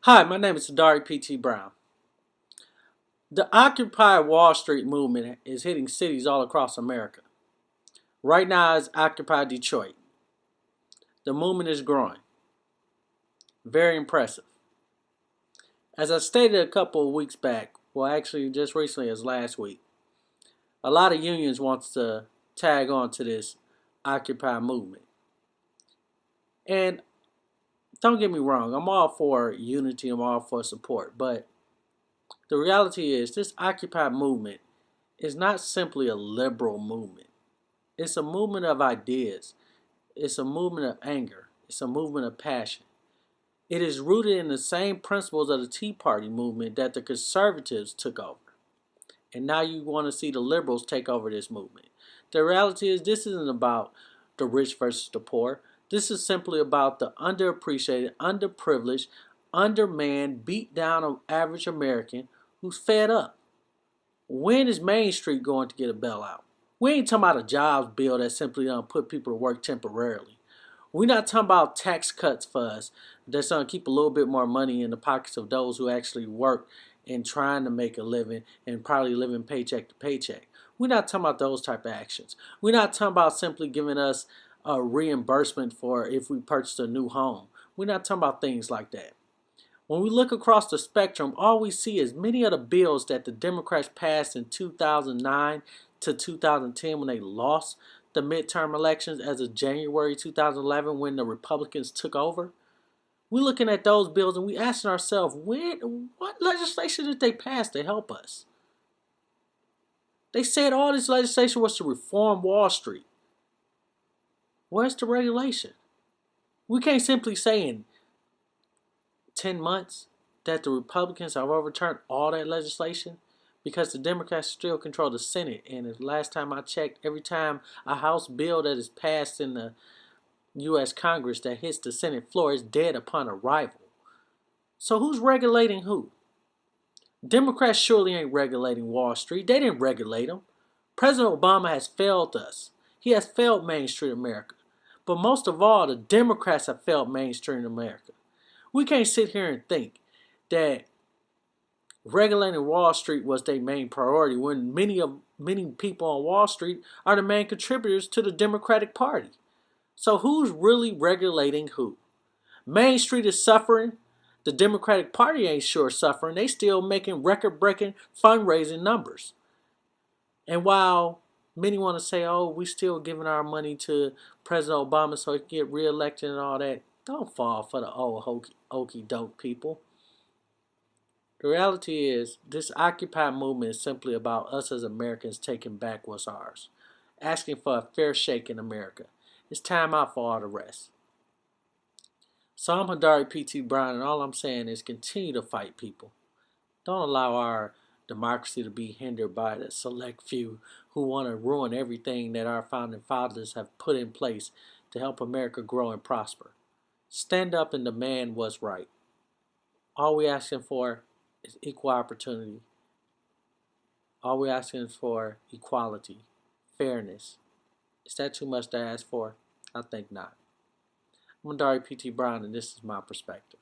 Hi, my name is Sadari P.T. Brown. The Occupy Wall Street movement is hitting cities all across America. Right now, it's Occupy Detroit. The movement is growing. Very impressive. As I stated a couple of weeks back, well, actually, just recently as last week, a lot of unions want to tag on to this Occupy movement. And don't get me wrong, I'm all for unity, I'm all for support, but the reality is this Occupy movement is not simply a liberal movement. It's a movement of ideas. It's a movement of anger. It's a movement of passion. It is rooted in the same principles of the Tea Party movement that the conservatives took over. And now you want to see the liberals take over this movement. The reality is this isn't about the rich versus the poor. This is simply about the underappreciated, underprivileged, undermanned, beat down average American who's fed up. When is Main Street going to get a bailout? We ain't talking about a jobs bill that simply put people to work temporarily. We're not talking about tax cuts for us that's going to keep a little bit more money in the pockets of those who actually work and trying to make a living and probably living paycheck to paycheck. We're not talking about those type of actions. We're not talking about simply giving us a reimbursement for if we purchase a new home. We're not talking about things like that. When we look across the spectrum, all we see is many of the bills that the Democrats passed in 2009 to 2010 when they lost the midterm elections as of January 2011 when the Republicans took over. We're looking at those bills and we asking ourselves, what legislation did they pass to help us? They said all this legislation was to reform Wall Street. Where's the regulation? We can't simply say in 10 months that the Republicans have overturned all that legislation because the Democrats still control the Senate. And the last time I checked, every time a House bill that is passed in the U.S. Congress that hits the Senate floor is dead upon arrival. So who's regulating who? Democrats surely ain't regulating Wall Street. They didn't regulate them. President Obama has failed us. He has failed Main Street America. But most of all, the Democrats have failed Main Street America. We can't sit here and think that regulating Wall Street was their main priority when many people on Wall Street are the main contributors to the Democratic Party. So who's really regulating who? Main Street is suffering. The Democratic Party ain't sure suffering. They still making record-breaking fundraising numbers. And while many want to say, oh, we still giving our money to President Obama so he can get reelected and all that, don't fall for the old hokey doke people. The reality is, this Occupy movement is simply about us as Americans taking back what's ours, asking for a fair shake in America. It's time out for all the rest. So I'm Hadari P.T. Brown, and all I'm saying is continue to fight, people. Don't allow our democracy to be hindered by the select few who want to ruin everything that our founding fathers have put in place to help America grow and prosper. Stand up and demand what's right. All we're asking for is equal opportunity. All we're asking for equality, fairness. Is that too much to ask for? I think not. I'm Dari P.T. Brown, and this is my perspective.